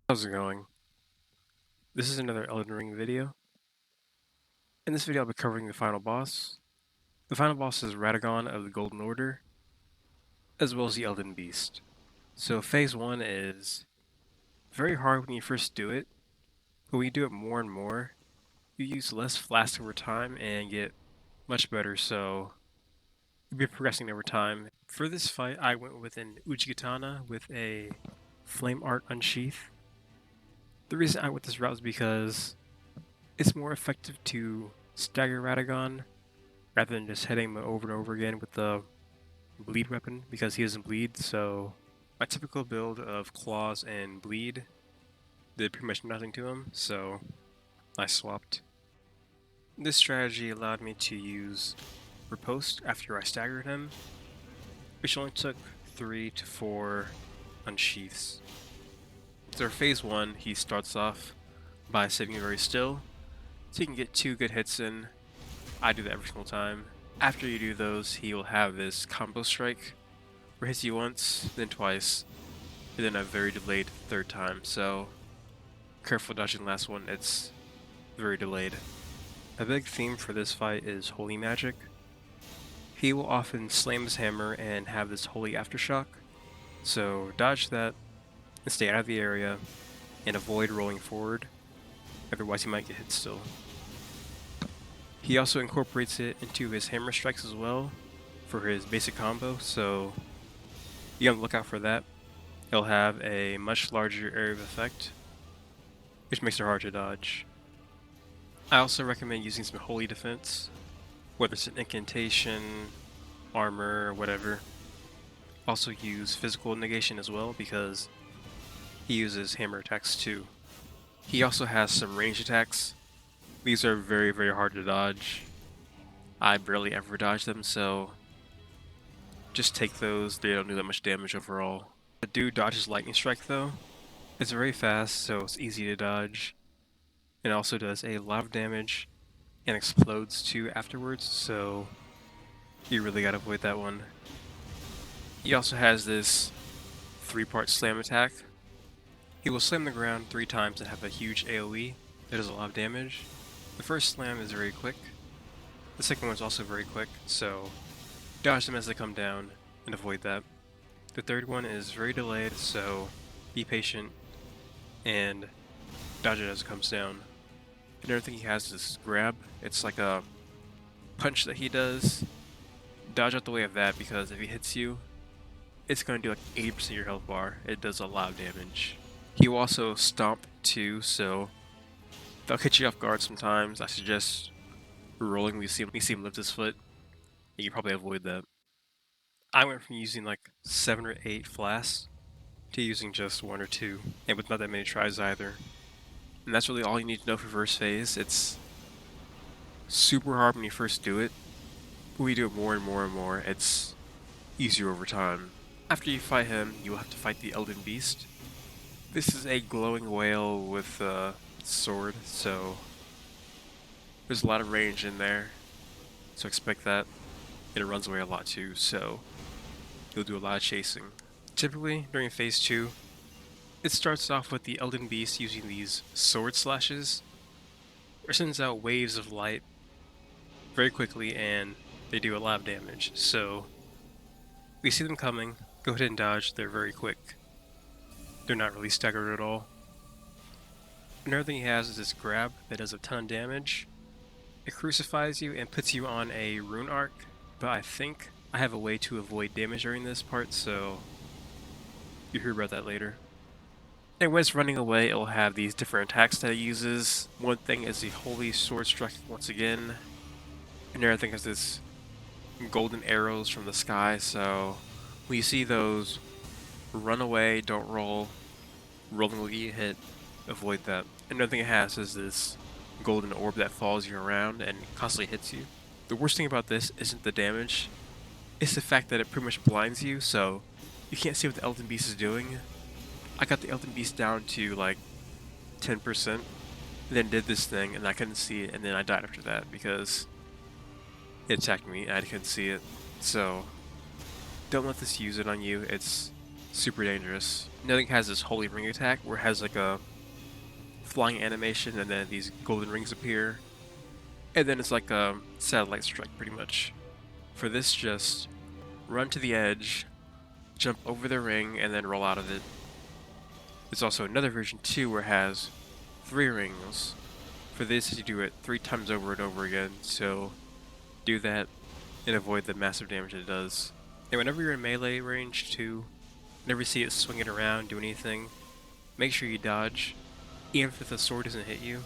How's it going? This is another Elden Ring video. In this video I'll be covering the final boss. The final boss is Radagon of the Golden Order, as well as the Elden Beast. So phase 1 is very hard when you first do it, but when you do it more and more, you use less flasks over time and get much better, so you'll be progressing over time. For this fight I went with an Uchigatana with a Flame Art Unsheath. The reason I went this route is because it's more effective to stagger Radagon rather than just hitting him over and over again with the bleed weapon because he doesn't bleed. So my typical build of claws and bleed did pretty much nothing to him, so I swapped. This strategy allowed me to use riposte after I staggered him, which only took 3 to 4 unsheaths. So for phase 1, he starts off by sitting very still, so you can get 2 good hits in. I do that every single time. After you do those, he will have this combo strike, where it hits you once, then twice, and then a very delayed third time, so careful dodging the last one, it's very delayed. A big theme for this fight is holy magic. He will often slam his hammer and have this holy aftershock, so dodge that and stay out of the area and avoid rolling forward, otherwise you might get hit still. He also incorporates it into his hammer strikes as well for his basic combo, so be on the lookout for that. He'll have a much larger area of effect, which makes it hard to dodge. I also recommend using some holy defense, whether it's an incantation, armor, or whatever. Also use physical negation as well because he uses hammer attacks too. He also has some range attacks. These are very, very hard to dodge. I barely ever dodge them, so just take those. They don't do that much damage overall. The dude dodges lightning strike though. It's very fast, so it's easy to dodge. It also does a lot of damage and explodes too afterwards, so you really gotta avoid that one. He also has this 3-part slam attack. He will slam the ground 3 times and have a huge AoE that does a lot of damage. The first slam is very quick. The second one is also very quick, so dodge them as they come down and avoid that. The third one is very delayed, so be patient and dodge it as it comes down. Another thing he has is grab. It's like a punch that he does. Dodge out the way of that because if he hits you, it's going to do like 80% of your health bar. It does a lot of damage. He will also stomp too, so they'll catch you off guard sometimes. I suggest rolling when you see him lift his foot. You can probably avoid that. I went from using like 7 or 8 flasks to using just 1 or 2, and with not that many tries either. And that's really all you need to know for first phase. It's super hard when you first do it, but we do it more and more and more. It's easier over time. After you fight him, you will have to fight the Elden Beast. This is a glowing whale with a sword, so there's a lot of range in there, so expect that. And it runs away a lot too, so you'll do a lot of chasing. Typically, during phase 2, it starts off with the Elden Beast using these sword slashes. It sends out waves of light very quickly and they do a lot of damage, so we see them coming, go ahead and dodge, they're very quick. They're not really staggered at all. Another thing he has is this grab that does a ton of damage. It crucifies you and puts you on a rune arc, but I think I have a way to avoid damage during this part, so you'll hear about that later. And when it's running away, it'll have these different attacks that it uses. One thing is the Holy Sword Strike once again. Another thing is this golden arrows from the sky, so when you see those, run away, don't roll. Rolling will get you hit, avoid that. Another thing it has is this golden orb that follows you around and constantly hits you. The worst thing about this isn't the damage, it's the fact that it pretty much blinds you, so you can't see what the Elden Beast is doing. I got the Elden Beast down to like 10%, and then did this thing and I couldn't see it, and then I died after that because it attacked me and I couldn't see it. So don't let this use it on you. It's super dangerous. Nothing has this holy ring attack where it has like a flying animation and then these golden rings appear. And then it's like a satellite strike pretty much. For this, just run to the edge, jump over the ring, and then roll out of it. There's also another version too where it has 3 rings. For this, you do it 3 times over and over again, so do that and avoid the massive damage it does. And whenever you're in melee range too, whenever you see it swinging around, do anything, make sure you dodge. Even if the sword doesn't hit you,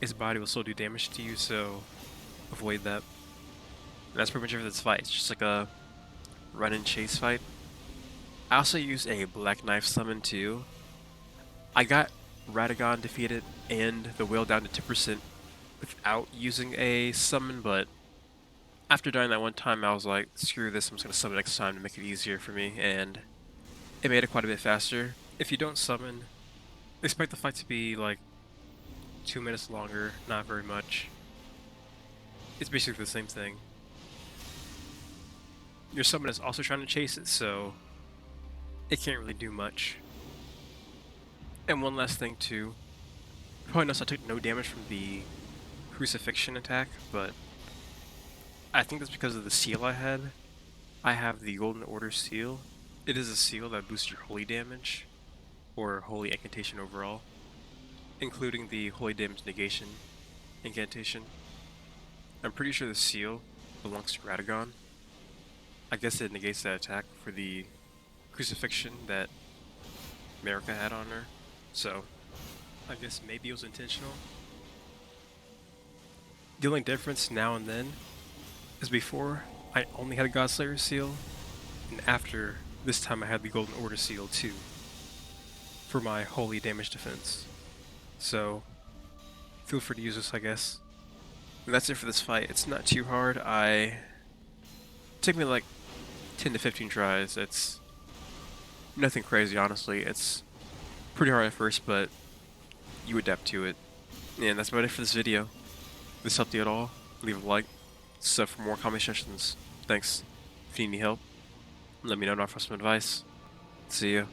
its body will still do damage to you, so avoid that. And that's pretty much it for this fight. It's just like a run and chase fight. I also used a black knife summon too. I got Radagon defeated and the whale down to 10% without using a summon, but after dying that one time I was like, screw this, I'm just going to summon next time to make it easier for me, and it made it quite a bit faster. If you don't summon, expect the fight to be like 2 minutes longer, not very much. It's basically the same thing. Your summon is also trying to chase it, so it can't really do much. And one last thing too, you probably noticed I took no damage from the crucifixion attack, but I think that's because of the seal I had. I have the Golden Order seal. It is a seal that boosts your holy damage, or holy incantation overall, including the holy damage negation incantation. I'm pretty sure the seal belongs to Radagon. I guess it negates that attack for the crucifixion that America had on her, so I guess maybe it was intentional. The only difference now and then is before I only had a Godslayer seal, and after this time I had the Golden Order seal too, for my holy damage defense. So feel free to use this, I guess. And that's it for this fight. It's not too hard. It took me like 10 to 15 tries. It's nothing crazy, honestly. It's pretty hard at first, but you adapt to it. And that's about it for this video. If this helped you at all, leave a like, sub for more comment sessions. Thanks. If you need any help, let me know and offer some advice. See ya.